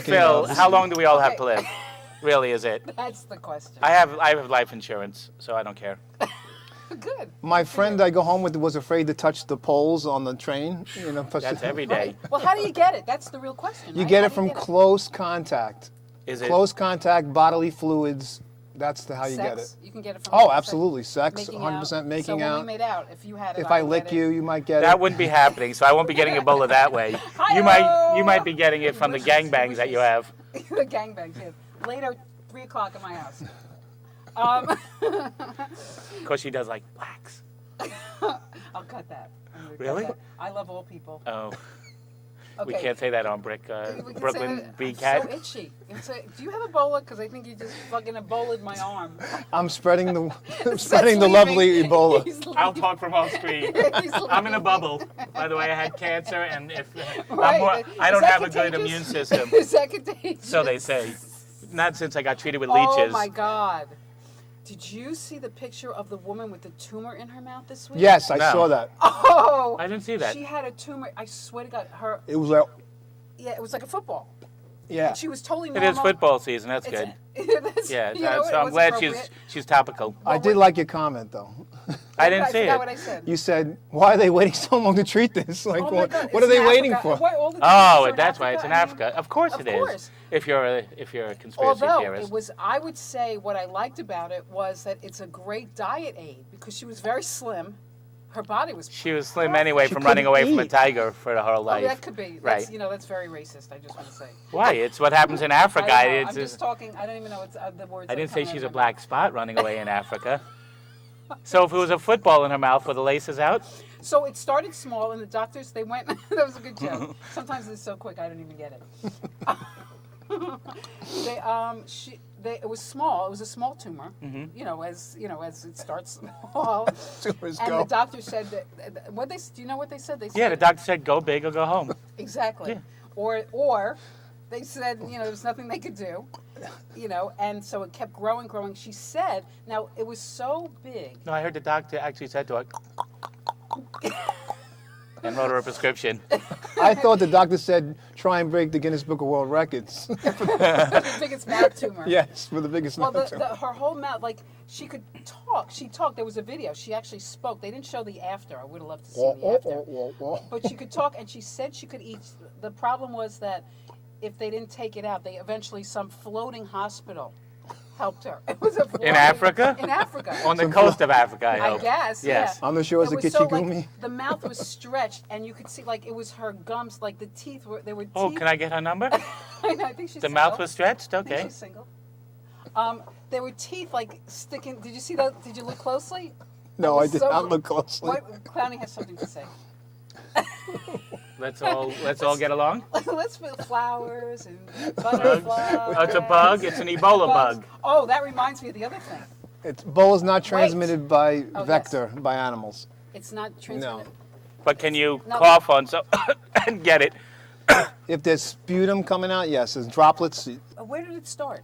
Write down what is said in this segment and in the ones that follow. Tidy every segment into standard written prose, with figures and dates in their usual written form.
Phil, how long do we all have to live? Really, is it? That's the question. I have life insurance, so I don't care. Good. My friend I go home with was afraid to touch the poles on the train. You know, That's every day. Right. Well, how do you get it? That's the real question. You right? get How it do from you get close contact. Is it? Close contact, bodily fluids. That's how you get it. Sex? You can get it from. Oh, absolutely. Sex, Making 100% out. making so when out. we made out, if you had it, If I would lick get it. you, you might get That it. wouldn't be happening, so I won't be getting Ebola that way. You might be getting it from the gangbangs that you have. The gangbangs, yeah. Later, 3 o'clock at my house. Of course, she does like blacks. I'll cut that. I'm gonna cut Really? that. I love all people. Oh, Okay. we can't say that on We can Brooklyn say that- B I'm Cat. so itchy. Do you have Ebola? Because I think you just fucking Ebola'd my arm. I'm spreading the Seth's leaving. lovely Ebola. He's leaving. I'll talk from off screen. He's I'm in a leaving. bubble. By the way, I had cancer, and if Right. I don't Is that have a good contagious? immune system, Is that contagious? so they say. Not since I got treated with Oh leeches. my God. Did you see the picture of the woman with the tumor in her mouth this week? Yes, I No. saw that. Oh. I didn't see that. She had a tumor. I swear to God, her. It was like, Yeah, it was like a football. yeah. She was totally It normal. is football season. That's It's- good. that's- Yeah, you know, so it I'm was glad appropriate. she's topical. I did like your comment, though. I didn't I see forgot it. what I said. You said, why are they waiting so long to treat this? Like, Oh my what, God, what it's are they in waiting Africa. for? Why, all the Oh, tumors are that's why it's in I mean, Africa. Of course of it is. course. If you're a conspiracy Although theorist. it was, I would say what I liked about it was that it's a great diet aid because she was very slim. Her body was. She was slim anyway She from running couldn't away from a eat. tiger for her whole Oh, life. that could be. Right. That's, you know, that's very racist. I just want to say. Why? It's what happens in Africa. I don't know. It's I'm just talking. I don't even know what's the words. I that didn't are say coming she's out a of my black spot running away in Africa. So if it was a football in her mouth with the laces out, mouth. So it started small, and the doctors they went. That was a good joke. Sometimes it's so quick I don't even get it. It was small. It was a small tumor. You know, as it starts small. Tumors And go. the doctor said that. Do you know what they said? They said yeah, the doctor said go big or go home. exactly. Yeah. Or they said there was nothing they could do. And so it kept growing. She said, now it was so big. No, I heard the doctor actually said to her, and wrote her a prescription. I thought the doctor said, try and break the Guinness Book of World Records. The biggest mouth tumor. Yes, for the biggest Well, mouth. her whole mouth, like she could talk. She talked. There was a video. She actually spoke. They didn't show the after. I would have loved to see the after. But she could talk, and she said she could eat. The problem was that if they didn't take it out, some floating hospital helped her. It was a floating, In Africa? In Africa. On the coast of Africa, I I hope. guess. Yes. Yeah. On the shores It of was so, Kichigumi. like, the mouth was stretched, and you could see it was her gums, like the teeth were. They were. Oh, teeth. can I get her number? I know. I think she's. The single. mouth was stretched? I think Okay. she's single. There were teeth sticking. Did you see that? Did you look closely? No, It I was did so- not look closely. What, Clowny has something to say. Let's all get along. Let's put flowers and butterflies. Oh, it's a bug? It's an Ebola Bugs. bug. Oh, that reminds me of the other thing. Ebola is not transmitted by Oh, vector, by animals. It's not transmitted. But can you No. cough on and get it? If there's sputum coming out, yes, there's droplets. Where did it start?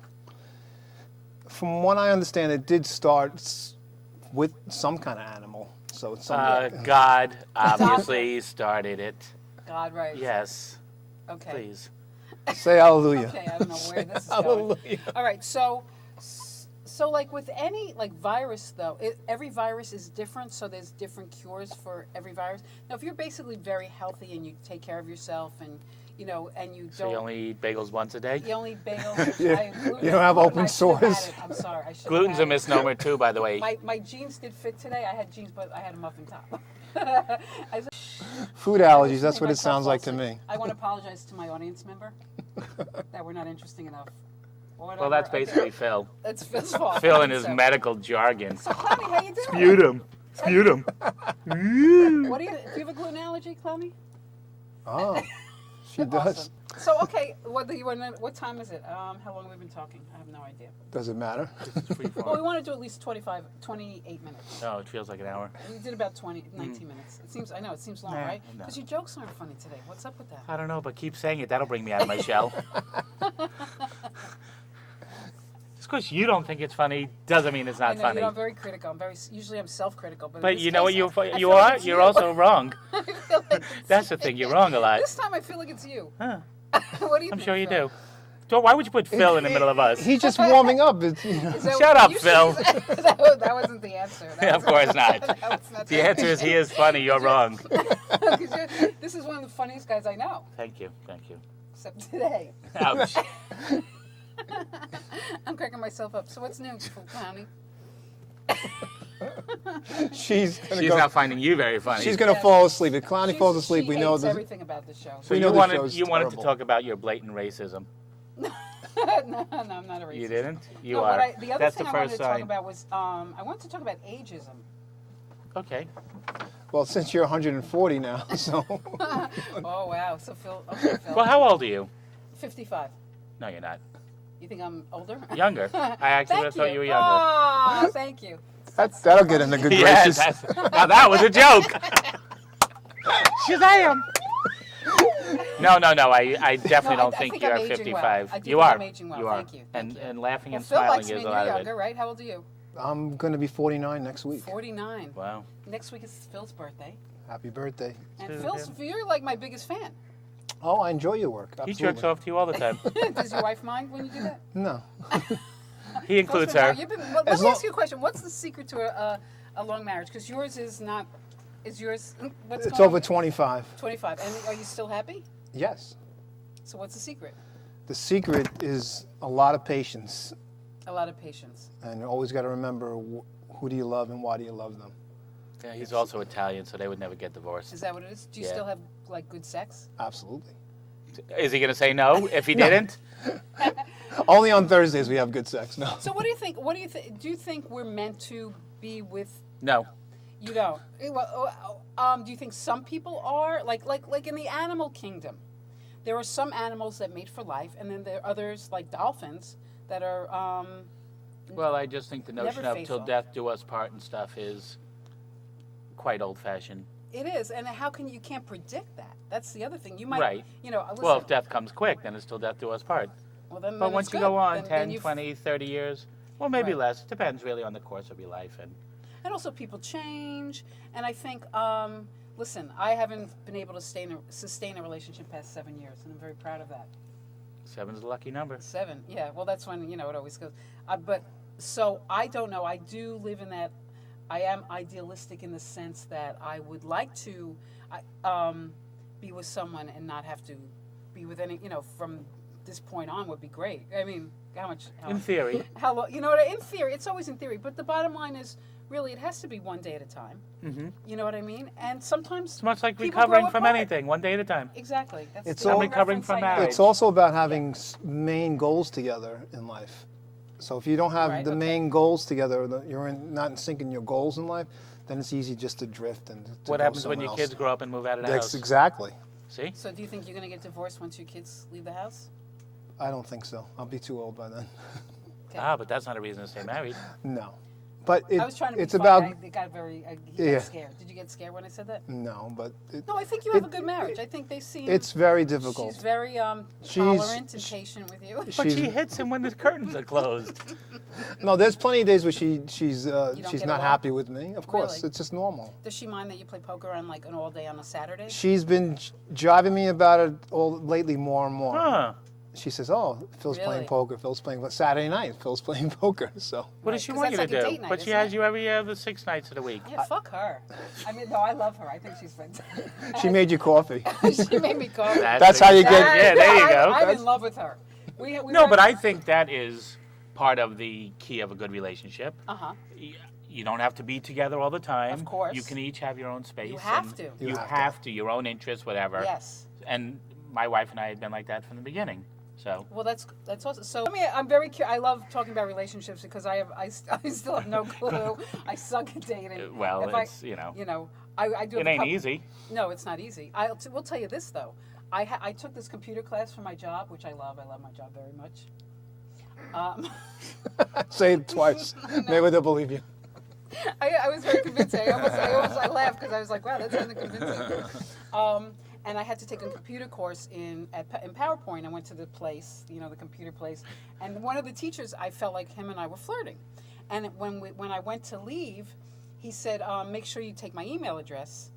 From what I understand, it did start with some kind of animal. So it's some. God obviously started it. God, right. Yes. Okay. Please. Say hallelujah. Okay, I don't know where this is going. Hallelujah. All right, so like with any virus though, every virus is different. So there's different cures for every virus. Now, if you're basically very healthy and you take care of yourself and and you So you only eat bagels once a day? you only bagel. Yeah. You don't have open sores. I'm sorry. I should. Gluten's a misnomer too, by the way. My jeans did fit today. I had jeans, but I had a muffin top. Food allergies, that's what it sounds like to me. I want to apologize to my audience member that we're not interesting enough. Or Well, whatever. that's Okay. basically Phil. That's Phil's fault. Phil I and think his so. medical jargon. So, Clowny, how you doing? Sputum. Sputum. What do you have a gluten allergy, Clowny? Oh, she does. Awesome. So, okay, what time is it? How long have we been talking? I have no idea. Does it matter? Well, we want to do at least 28 minutes. No, it feels like an hour. We did about 19 minutes. It seems long, Nah, right? no. Because your jokes aren't funny today. What's up with that? I don't know, but keep saying it. That'll bring me out of my shell. Just because you don't think it's funny doesn't mean it's I not know, funny. I'm very critical. Usually I'm self-critical. But in But this you know what case, you I feel you like are? it's You're you. also wrong. I feel like it's That's the thing. You're wrong a lot. This time I feel like it's you. Huh. What do you I'm think, sure you Phil? do. Why would you put Phil in the middle of us? He's just warming up. It's, Shut up, Phil. That wasn't the answer. Of course not. That was not The answer is he is funny. You're wrong. This is one of the funniest guys I know. Thank you. Except today. Ouch. I'm cracking myself up. So what's new, Clowny? she's She's not finding you very funny. She's gonna fall asleep. If Clowny falls asleep, She we know hates this. everything about the show. So we know you the wanted show's to terrible. talk about your blatant racism. No, I'm not a racist. You didn't? You No, are. the other That's thing the I wanted first to talk sign. about was I wanted to talk about ageism. Okay. Well, since you're 140 now, so Oh wow! So Phil. Okay, Phil. Well, how old are you? 55. No, you're not. You think I'm older? Younger. I actually would have thought you were younger. Oh, thank you. that'll get in the good Yeah, graces. now that was a joke. Shazam! No. I definitely No, don't I think think you're I'm aging 55. well. I do You think are. I'm aging well. You are. Thank you. And laughing Well, and Phil smiling likes me is and a lot you're of it. younger, right? How old are you? I'm gonna be 49 next week. 49. Wow. Next week is Phil's birthday. Happy birthday. And To you're like my biggest fan. Oh, I enjoy your work. He Absolutely. jerks off to you all the time. Does your wife mind when you do that? No. He includes her. Let As me long- ask you a question. What's the secret to a long marriage? Because yours is not. Is yours? What's It's going over on? 25. 25. And are you still happy? Yes. So what's the secret? The secret is a lot of patience, A lot of patience. and you always got to remember who do you love and why do you love them. Yeah, he's also Italian, so they would never get divorced. Is that what it is? Do you Yeah. still have like good sex? Absolutely. Is he going to say no if he didn't? Only on Thursdays we have good sex. No. So what do you think? What do you think? Do you think we're meant to be with? No. You don't. Do you think some people are like in the animal kingdom? There are some animals that mate for life, and then there are others like dolphins that are. Well, I just think the notion Never of till faithful. death do us part and stuff is quite old-fashioned. It is, and how can you can't predict that? That's the other thing. You might, Right. Listen, Well, if death comes quick, then it's till death do us part. well, then But it's once you good. go on Then 10, you 20, 30 years, well, maybe Right. less. It depends really on the course of your life. And also people change, and I think, listen, I haven't been able to sustain a relationship past 7 years, and I'm very proud of that. 7's a lucky number. 7, yeah. Well, that's when it always goes. But so I don't know. I do live in that. I am idealistic in the sense that I would like to be with someone and not have to be with any. From this point on would be great. I mean, how much? In theory. How long? In theory, it's always in theory. But the bottom line is, really, it has to be one day at a time. Mm-hmm. You know what I mean? And sometimes It's much like people recovering grow from apart. anything, one day at a time. Exactly. That's It's the all- only recovering reference from I know. marriage. It's also about having main goals together in life. So if you don't have Right, the okay. main goals together, you're not in sync in your goals in life, then it's easy just to drift and to What go happens when somewhere your else. kids grow up and move out of the That's house? exactly. See? So do you think you're going to get divorced once your kids leave the house? I don't think so. I'll be too old by then. Okay. Ah, but that's not a reason to stay married. No. But I was trying to be it's funny. about I got very. He Yeah. got scared. Did you get scared when I said that? no, but No, I think you have a good marriage. I think they seem. it's very difficult. She's very She's- tolerant and patient with you. But She's- she hits him when the curtains are closed. No, there's plenty of days where she's don't she's get not along? happy with me. Of course, Really? it's just normal. Does she mind that you play poker on like an all day on a Saturday? She's been driving me about it all lately more and more. Huh. She says, "Oh, Phil's Really? playing poker. Phil's playing Saturday night. Phil's playing poker." So What does Right, she 'cause want you that's to like a do? date night, But she isn't has it? you every other 6 nights of the week. Yeah, fuck her. I mean, no, I love her. I think she's fantastic. she made you coffee. She made me call. That's how you get- Yeah, there you go. I'm in love with her. We No, but I think that is part of the key of a good relationship. Uh-huh. You don't have to be together all the time. Of course. You can each have your own space. You have and to. You You have have to, your own interests, whatever. Yes. And my wife and I had been like that from the beginning. So Well, that's awesome. So, I'm very curious. I love talking about relationships because I still have no clue. I suck at dating. well, If it's, I do. it ain't easy. No, it's not easy. We'll tell you this though. I took this computer class for my job, which I love. I love my job very much. Say it twice. Maybe they'll believe you. I was very convincing. I laughed because I was like, wow, that's kind of convincing. And I had to take a computer course in PowerPoint. I went to the place, the computer place, and one of the teachers, I felt like him and I were flirting. And when I went to leave, he said, make sure you take my email address.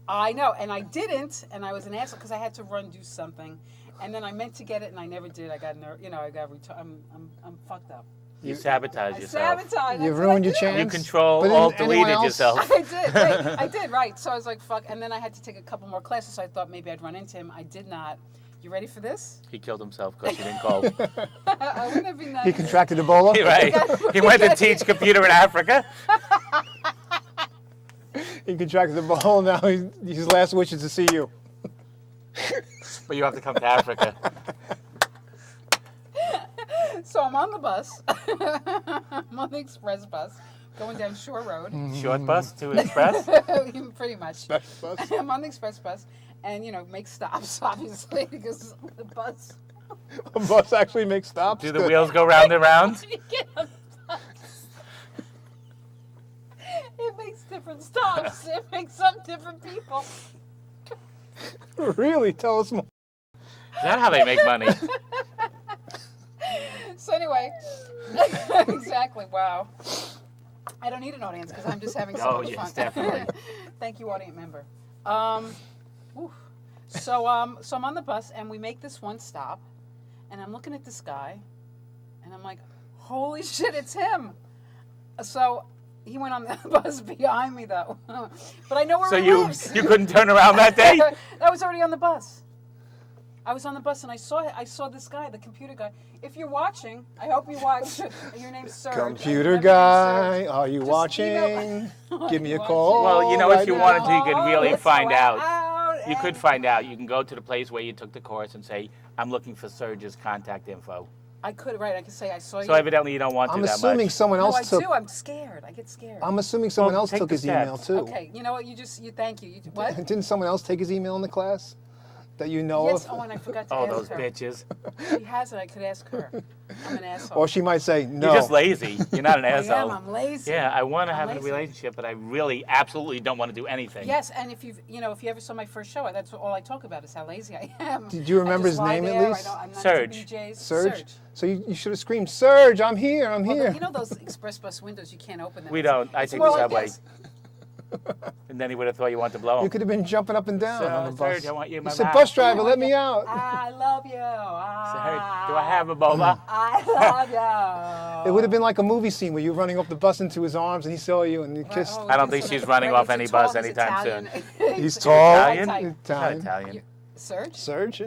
I know, and I didn't, and I was an asshole because I had to do something. And then I meant to get it, and I never did. I got I'm fucked up. You sabotage I yourself. sabotage. You That's what ruined I your do. chance. You control But alt anyone deleted else? yourself. I did, right. So I was like, fuck. And then I had to take a couple more classes, so I thought maybe I'd run into him. I did not. You ready for this? He killed himself because he didn't call. Wouldn't it be nice? He contracted Ebola. Right. He went to teach computer in Africa. He contracted Ebola. Now his last wish is to see you. But you have to come to Africa. So I'm on the bus. I'm on the express bus, going down Shore Road. Short bus to Express. Pretty much. Bus. I'm on the express bus, and make stops obviously because the bus. A bus actually makes stops. Do the wheels go round and round? You get a bus. It makes different stops. It makes some different people. Really? Tell us more. Is that how they make money? So anyway, exactly. Wow. I don't need an audience because I'm just having so much fun. yes, definitely. Thank you, audience member. So I'm on the bus and we make this one stop, and I'm looking at this guy, and I'm like, holy shit, it's him. So he went on the bus behind me though, but I know where So he you lives. couldn't turn around that day? I was already on the bus. I was on the bus and I saw this guy, the computer guy. If you're watching, I hope you watch. Your name's Serge. Computer Remember your guy, Serge. are you Just watching? email- Give me a Watching. call. Well, if you wanted to, you could really Let's find go out. You could and- find out. You can go to the place where you took the course and say, I'm looking for Serge's contact info. I could, right? I could say I saw you. So evidently you don't want to I'm that assuming much. someone No, else I took. do. I'm scared. I get scared. I'm assuming someone Well, else take took the his email steps. too. Okay. You know what? You thank you. What? Didn't someone else take his email in the class that you know Yes. of? Oh, and I forgot to Oh, ask those her. bitches. She has it. I could ask her. I'm an asshole. Or she might say no. You're just lazy. You're not an I am. asshole. I'm lazy. Yeah, I want to I'm have a lazy. relationship, but I really absolutely don't want to do anything. Yes, and if you ever saw my first show, that's all I talk about is how lazy I am. Did you remember I just his lie name at there, least? I'm not Serge. into BJ's. Serge? So you should have screamed, Serge, I'm here, I'm Well, here. you know those express bus windows, you can't open them. We don't. I It's take more the like subway. this. And then he would have thought you wanted to blow him. You could have been jumping up and down So, on the bus. Serge, I want you in my You said, mouth. bus driver, let me out. I love you. Serge, do I have Ebola? I love you. It would have been like a movie scene where you're running off the bus into his arms and he saw you and you kissed. Oh, I don't think so she's that's running great. off any He's tall, bus he's anytime Italian. He's He's tall. Italian? Italian. Not Italian. Italian. Serge? Serge?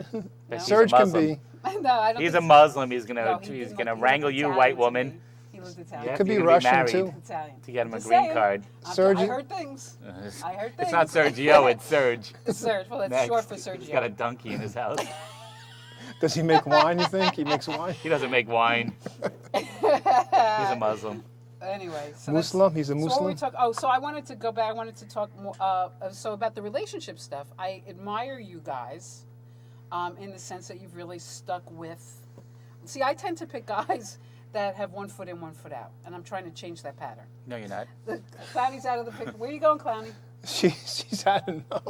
But he's Serge a can Muslim. be. No, I don't He's think a so. Muslim. He's No, gonna he didn't gonna look- he wrangle looked you, Italian white to woman, me. He looked Italian. Yeah, Could be you're gonna Russian married too. Italian. to get him a Just green saying. card. Serge- I heard things. I heard things. It's not Sergio, it's Serge. Serge. Well, that's Next. short for Sergio. He's got a donkey in his house. Does he make wine, you think? He makes wine? He doesn't make wine. He's a Muslim. Anyway, so Muslim? He's a So what Muslim? we talk? Oh, so I wanted to go back. I wanted to talk more. So about the relationship stuff. I admire you guys, in the sense that you've really stuck with. See, I tend to pick guys that have 1 foot in, 1 foot out, and I'm trying to change that pattern. No, you're not. Clowny's out of the picture. Where are you going, Clowny? She's had enough.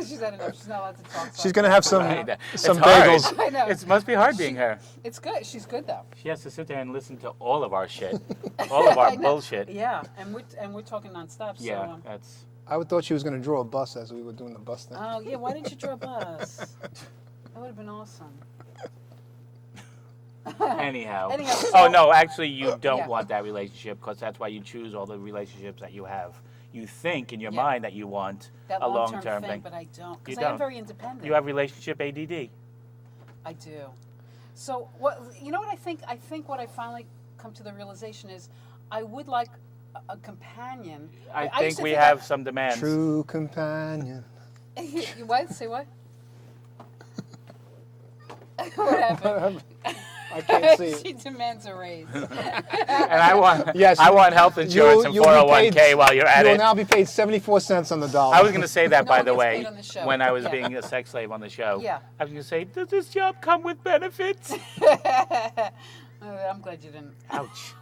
She's had enough. She's not allowed to talk. so She's going to have some Right. some It's hard. bagels. I know. It must be hard being her. It's good. She's good though. She has to sit there and listen to all of our shit, all of our I know. bullshit. Yeah, and we're talking nonstop. Yeah, So, that's. I would thought she was going to draw a bus as we were doing the bus thing. oh yeah, why didn't you draw a bus? That would have been awesome. Anyhow. Anyhow, Oh so- no, actually, you don't Yeah. want that relationship because that's why you choose all the relationships that you have. You think in your Yeah. mind that you want That a long-term long-term thing, thing. but I don't. You Because I am don't. very independent. You have relationship ADD. I do. So what? You know what I think? I think what I finally come to the realization is, I would like a companion. I used think to we think have some demands. True companion. You what? Say what? What happened? I can't see She it. demands a raise. And I want, Yes, I want health insurance and you'll be 401k paid- while you're at You will it. now be paid 74 cents on the dollar. I was going to say that, No by one the gets way, paid on the show. when I was Yeah. being a sex slave on the show. Yeah. I was going to say, does this job come with benefits? I'm glad you didn't. Ouch.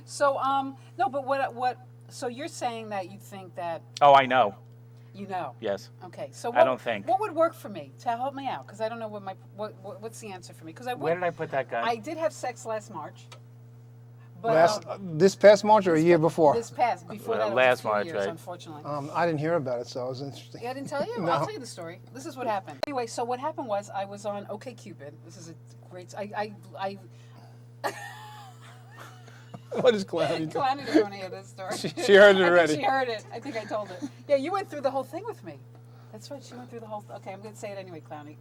So no, but what? So you're saying that you think that Oh, I know. you know? Yes. Okay. So I don't think. What would work for me to help me out? Because I don't know what's the answer for me. Because Where did I put that gun? I did have sex last March, But This past March or a year before? This past, before that, it was last a few March, years, right? unfortunately. I didn't hear about it, so it was interesting. Yeah, I didn't tell you? No. I'll tell you the story. This is what happened. Anyway, so what happened was I was on OkCupid. This is a great... I What is Clowny doing? Clowny doesn't want to hear this story. She heard it I already. think she heard it. I think I told her. Yeah, you went through the whole thing with me. That's right, she went through the whole... Okay, I'm going to say it anyway, Clowny.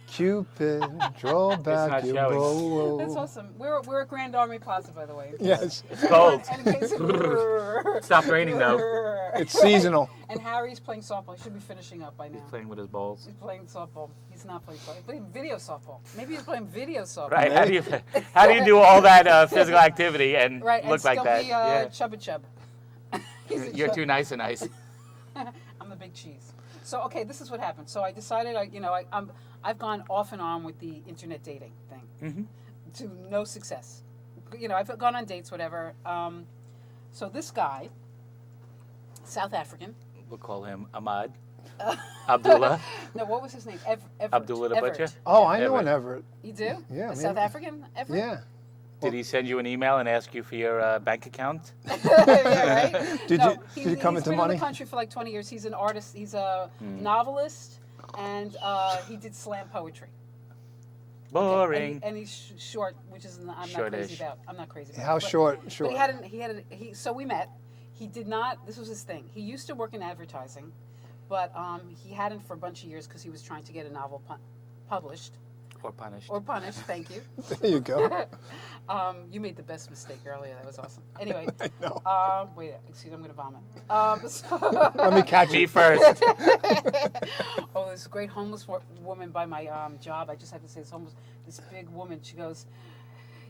Cupid, draw back not your showing. bow. That's awesome. We're at Grand Army Plaza, by the way. Yes, It's cold. And in case It stopped raining, though. it's seasonal. And Harry's playing softball. He should be finishing up by now. He's playing with his balls. He's playing softball. He's not playing softball. He's playing video softball. Maybe he's playing video softball. Right? How do you do all that physical activity and Right, look and like still that? be Yeah. chubba chub. He's a You're chub. too nice and nice. I'm the big cheese. So okay, this is what happened. So I decided, I've gone off and on with the internet dating thing to no success. I've gone on dates, whatever. So this guy, South African. We'll call him Ahmad. Abdullah. No, what was his name? Everett. Abdullah the Everett. Butcher. Oh, I know Everett. an Everett. You do? Yeah, A South man. African Everett? Yeah. Did he send you an email and ask you for your bank account? Yeah, right? Did you come he's into been money? in the country for like 20 years. He's an artist. He's a novelist, and he did slam poetry. Boring. And he's short, which is I'm not crazy Shortish. about. I'm not crazy about. How But- short? But Short. so we met. He did not. This was his thing. He used to work in advertising, but he hadn't for a bunch of years because he was trying to get a novel published Or punished. or punished. Thank you. There you go. You made the best mistake earlier. That was awesome. Anyway, I know. wait. Excuse me. I'm gonna vomit. Let me catch Me you. first. Oh, this great homeless woman by my job. I just have to say this big woman. She goes,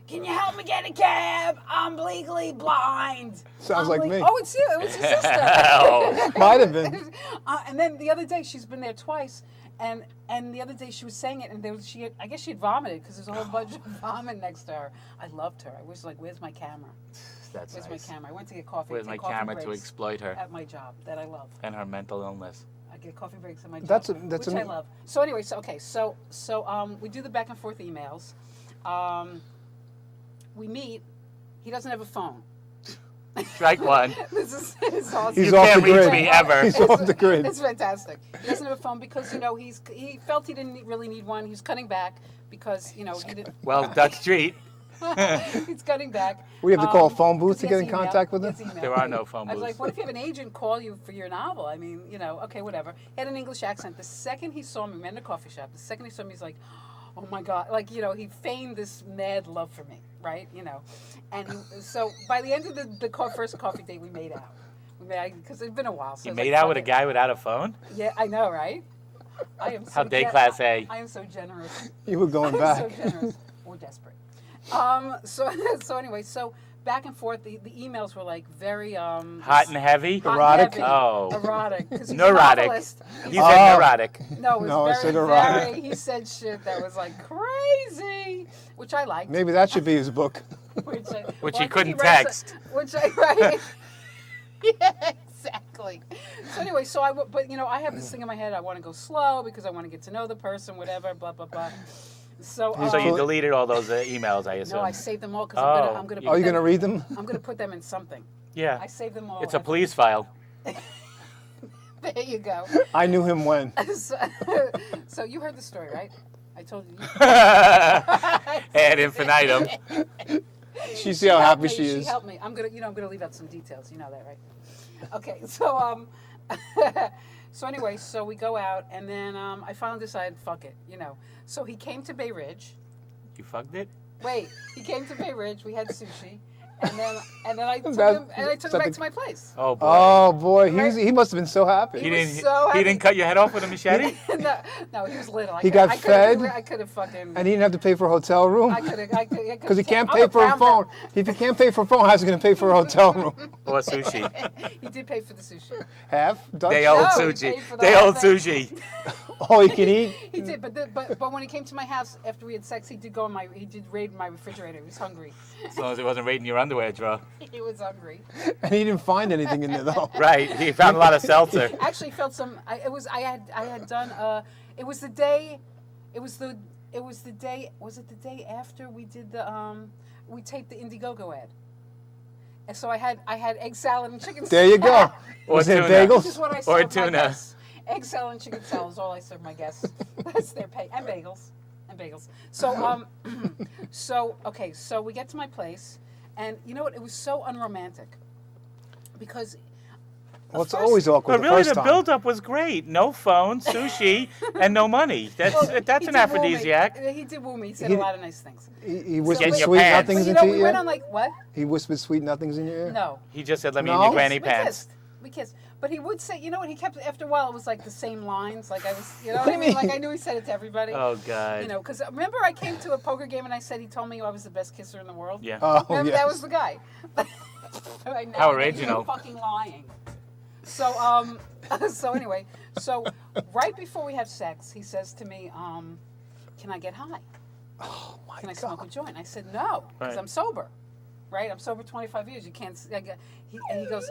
"Can you help me get a cab? I'm legally blind." Sounds like me. Oh, it's you. It was your sister. Oh. Might have been. And then the other day, she's been there twice. And the other day she was saying it, and I guess she had vomited because there's a whole bunch of vomit next to her. I loved her. I was like, "Where's my camera? That's Where's nice. my camera?" I went to get coffee. Where's my take coffee camera to breaks exploit her at my job that I love. and her mental illness? I get coffee breaks at my job, That's which I love. So anyway, so we do the back and forth emails. We meet. He doesn't have a phone. Strike one. This is awesome. He's You off can't the reach grid. me ever. He's off the grid. It's fantastic. He doesn't have a phone because he felt he didn't really need one. He's cutting back because he didn't. Well, Dutch Street. He's cutting back. We have to call a phone booth to he get has in email. contact with He him? has email. There are no phone I was booths. like, what if you have an agent call you for your novel? I mean, okay, whatever. He had an English accent. The second he saw me, we met in a coffee shop. The second he saw me, he's like, oh my God. Like, he feigned this mad love for me, right? And so by the end of the first coffee date, we made out. Because it's been a while. So You I was made like, out fuck with a it. guy without a phone? Yeah, I know, right? I am so How day class A. I am so generous. You were going I'm back. so generous or desperate. So anyway, so back and forth, the emails were like very Hot and heavy? hot and Erotic? heavy. Oh. Erotic. 'Cause he's a Neurotic. novelist. He Oh. said neurotic. No, it was No, I very, said erotic. he said shit that was like crazy, which I liked. Maybe that should be his book. Which Which I he think couldn't wrote text. Which I right. Yeah, exactly. So anyway, but I have this thing in my head. I want to go slow because I want to get to know the person, whatever, blah blah blah. So, So you deleted all those emails, I assume? no, I saved them all because Oh. I'm gonna. Are you going to read them? I'm gonna put them in something. Yeah. I saved them all. It's a police file. There you go. I knew him when. So you heard the story, right? I told you. Ad infinitum. She see how happy she She is. helped me. I'm gonna leave out some details. You know that, right? Okay. So so anyway, so we go out, and then I finally decided, fuck it, So he came to Bay Ridge. You fucked it? Wait, he came to Bay Ridge. We had sushi, and then I took That- him and I took is him that back the- to my place. Oh, boy. Oh boy, Right. he must have been so happy. he was didn't. so He happy. didn't cut your head off with a machete. No, he was little. He got fed? I could have fucking. And he didn't have to pay for a hotel room I could have. because he can't pay for a phone. If he can't pay for a phone, how's he going to pay for a hotel room? Or sushi. He did pay for the sushi. Half? Dutch? They old No, he sushi. paid for the They whole old thing. sushi. All he can eat? He did, but when he came to my house after we had sex, he did raid my refrigerator. He was hungry. As long as it wasn't raiding your underwear drawer. He was hungry. And he didn't find anything in there though. Right. He found a lot of seltzer. Actually, felt some. I had done. It was the day. Was it the day after we did we taped the Indiegogo ad? And so I had egg salad and chicken There you go. Or Was there tuna. This is bagels? what I Or serve my tuna. guests. Egg salad and chicken salad is all I serve my guests. That's their pay. And bagels. So, so we get to my place, and you know what? It was so unromantic. Because Well, it's first- always awkward But the really, first the time. build-up was great. No phone, sushi, and no money. That's Well, that's he an did woo me. aphrodisiac. He did woo me. He said He- a lot of nice things. He whispered Get in your sweet pants. nothings But you into know, your we went ear? on like, what? He whispered sweet nothings in your ear? No. He just said, "Let me in No? your granny We pants." kissed. But he would say, you know what, he kept, after a while, it was like the same lines. Like I was, you know What what I do you mean? Like I mean? knew he said it to everybody. Oh God. You know, because remember I came to a poker game and I said he told me I was the best kisser in the world? Yeah. Oh, Remember, yes. that was the guy. Right now, How you're original. fucking lying. So, so anyway, so right before we have sex, he says to me, can I get high? Oh, my Can I God. smoke a joint? I said, no, because Right. I'm sober. Right? I'm sober 25 years. You can't, and he goes,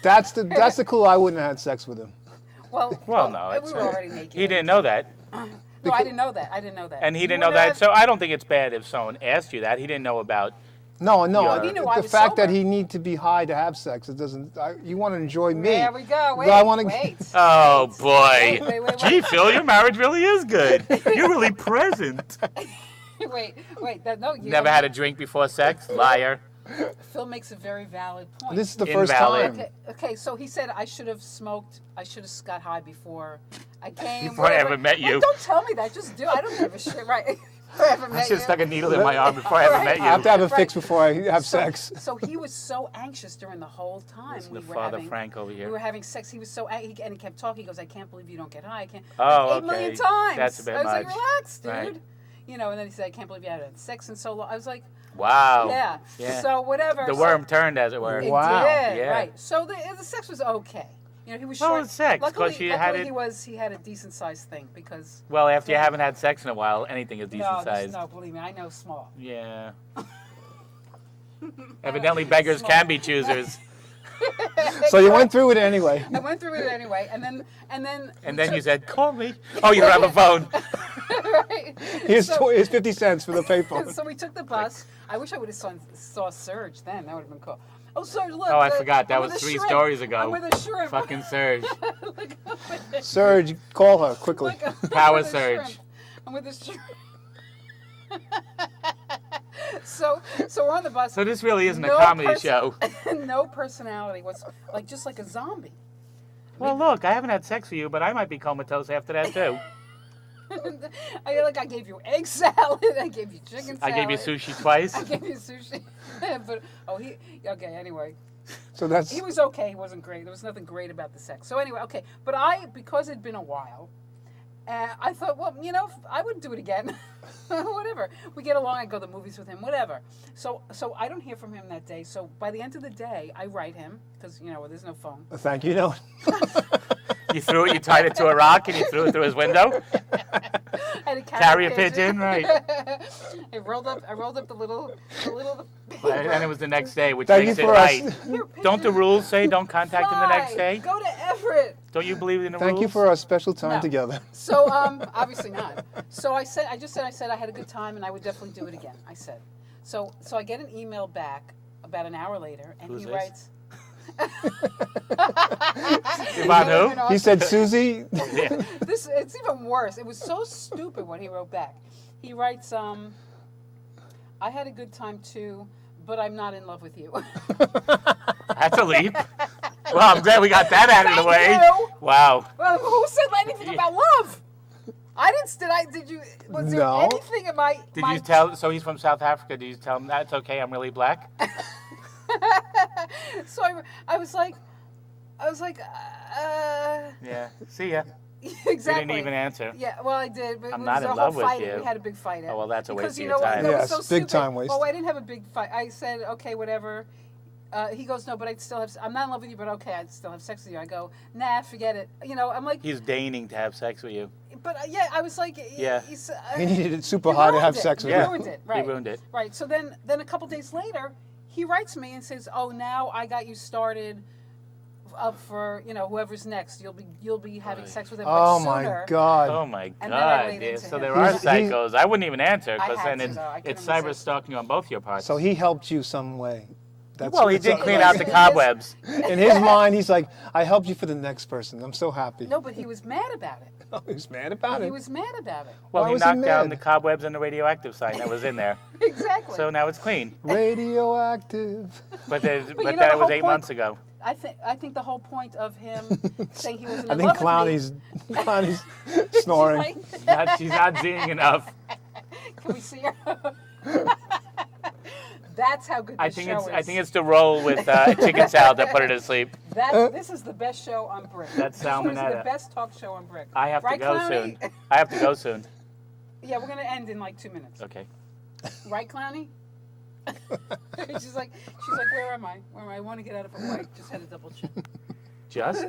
That's the clue. I wouldn't have had sex with him. well, No, we it's, were already naked. he didn't know that, No, I didn't know that. and he You didn't know wouldn't that. have- So I don't think it's bad if someone asked you that. He didn't know about. No. Yeah. He knew I The was fact that sober. he need to be high to have sex, it doesn't. You want to enjoy me. There we go. Wait, I wanna- wait. Oh boy. Wait. Gee, Phil, your marriage really is good. You're really present. wait. No, you Never had a drink before sex, liar. Phil makes a very valid point. This is the first Invalid. time. Okay, so he said I should have smoked. I should have got high before I came. Before I whatever. ever met you. Well, don't tell me that. Just do. I don't give a shit. Right. Before I ever I met should you. have stuck a needle in my arm before I ever met I have to you. have a Right. fix before I have So- sex. So he was so anxious during the whole time Listen we to were Father having. Frank over We here. were having sex. He was so angry, and he kept talking. He goes, "I can't believe you don't get high. I can't." Oh, like 8 million okay. times. That's a bit I was like, much. "Relax, dude." Right. You know, and then he said, "I can't believe you haven't had sex in so long." I was like, Wow. "Yeah." Yeah. So whatever. The So- worm turned, as it were. It Wow. did, Yeah. right. So the sex was okay. You know, he was Well, short. it's sex, 'cause Luckily, you had luckily it- he had a decent sized thing because Well, after you haven't had sex in a while, anything is decent sized. no, believe me, I know small. Yeah. Evidently, beggars Small. can be choosers. So you went through it anyway. I went through it anyway, and then And then you said, "Call me." Oh, you don't have a phone. right. Here's, So- here's 50 cents for the payphone. So we took the bus. I wish I would have saw Serge then. That would have been cool. Oh, Serge, look. Oh, I forgot. That I'm was with a 3 shrimp. stories ago. I'm with a shrimp. Fucking Serge. Look up at it. Serge, call her quickly. Look, I'm Power with a Surge. shrimp. I'm with a shrimp. So we're on the bus. So this really isn't a No comedy person- show. No personality. Was like just like a zombie. Well, look, I haven't had sex with you, but I might be comatose after that too. I gave you egg salad. I gave you chicken salad. I gave you sushi twice. I gave you sushi. But okay. Anyway, So that's he was okay. He wasn't great. There was nothing great about the sex. So anyway, okay. But because it'd been a while, I thought, well, you know, I would do it again. Whatever. We get along. I go to the movies with him. Whatever. So I don't hear from him that day. So by the end of the day, I write him because there's no phone. thank you. No. You threw it, you tied it to a rock, and you threw it through his window. I had a Carry a pigeon, right? I rolled up the little. And it was the next day, which Thank makes you it for right. us. Don't the rules say don't contact him the next Fly, day? Go to Everett. Don't you believe in the rules? Thank you for our special time No. together. So obviously not. So I said I had a good time and I would definitely do it again. I said. So I get an email back about an hour later and Who's he this? writes. Yvonne who? He said, Susie, Yeah. It's even worse. It was so stupid what he wrote back. He writes, I had a good time too, but I'm not in love with you. That's a leap. Well, I'm glad we got that out of the Thank way. you. Wow. Well, who said anything about love? Did you, was there No. anything in my... Did you tell, so he's from South Africa, did you tell him that's okay, I'm really black? So I was like, Yeah. See ya. exactly. You didn't even answer. Yeah, well, I did, but I'm it not was in a love whole with fight. you. We had a big fight. Oh, well, that's a waste because of you your know what? time. That Yes, was so big stupid. time waste. Oh, I didn't have a big fight. I said, okay, whatever. He goes, no, but I'd still have. I'm not in love with you, but okay, I'd still have sex with you. I go, nah, forget it. I'm like, He's deigning to have sex with you. but yeah, I was like, Yeah. he needed it super you high to ruined have it. sex with You you. ruined it, right? He ruined it. Right. So then a couple days later, he writes me and says, "Oh, now I got you started up for whoever's next. You'll be having sex with him. Oh but my sooner." God. Oh my And then I God. laid Yeah, into so him. there are He's- psychos. I wouldn't even answer I because had then to, though. I it's couldn't cyber resist. stalking on both your parts. So he helped you some way. Well, he did clean out the cobwebs. In his mind, he's like, I helped you for the next person. I'm so happy. No, but he was mad about it. Oh, he was mad about He it. was mad about it. Well, Why he was he knocked down mad? the cobwebs and the radioactive sign that was in there. Exactly. So now it's clean. Radioactive. But you know, that the was whole 8 point- months ago. I think the whole point of him saying he wasn't I in think love with me. Clowny's snoring. She's not seeing enough. Can we see her? That's how good I this think show it's is. I think it's the roll with chicken salad that put her to sleep. This is the best show on Brick. That's This one is the salmonella. best talk show on Brick. I have to Right, go Clowny? soon. I have to go soon. Yeah, we're gonna end in like 2 minutes. Okay. Right, Clowny? she's like, where am I? Where am I? I want to get out of her way. Just had a double check. Just?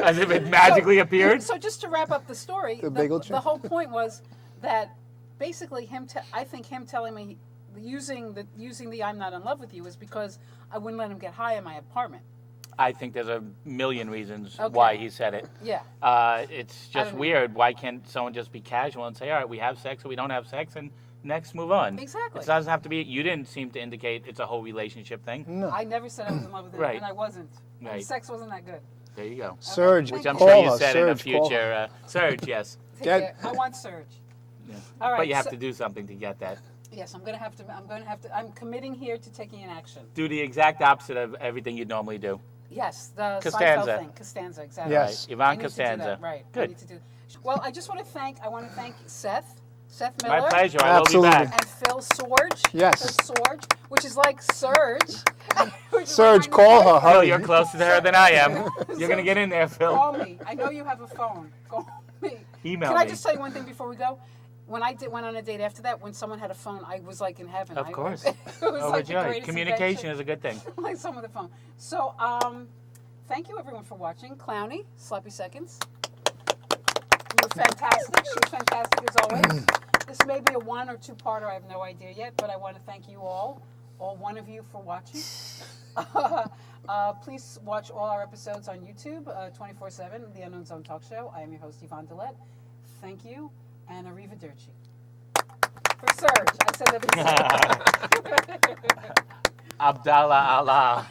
As if it magically appeared? So just to wrap up the story, The bagel check? the whole point was that basically I think him telling me using the I'm not in love with you is because I wouldn't let him get high in my apartment. I think there's a million reasons Okay. why he said it. Yeah. It's I just don't know. weird. Why can't someone just be casual and say, all right, we have sex or we don't have sex, and next move on? Exactly. It doesn't have to be. You didn't seem to indicate it's a whole relationship thing. No. I never said I was in love with him, Right. and I wasn't. And Right. sex wasn't that good. There you go. Surge, Which Which I'm call sure you her. said in a Surge, call her. future. Surge, yes. Take Get- care. I want Serge. Yeah. All right. But you have so- to do something to get that. Yes, I'm going to have to. I'm committing here to taking an action. Do the exact opposite of everything you'd normally do. Yes, the Costanza. Seinfeld thing. Costanza, exactly. Yes. Right. Yvonne I need to do Costanza. that, right. I Good. need to do. Well, I just want to thank Seth My Miller. pleasure. I will be Absolutely. back. And Phil Sorge. Yes. Phil Sorge, which is like Serge. which is Surge, like my call new her. Phil, Hurry. you're closer to her than I am. You're going to get in there, Call Phil. me. I know you have a phone. Call me. Email Can I me. just tell you one thing before we go? When I went on a date after that, when someone had a phone, I was like in heaven. Of course. It was like the Overjoyed. greatest Communication invention. is a good thing. Like someone with a phone. So, thank you everyone for watching. Clowny, Sloppy Seconds. You're fantastic. She's fantastic as always. This may be a 1 or 2-parter. I have no idea yet, but I want to thank you all one of you for watching. Please watch all our episodes on YouTube, 24/7, The Unknown Zone Talk Show. I am your host, Yvonne Delet. Thank you, and arrivederci. For Serge. I said that for Serge. Abdallah Allah.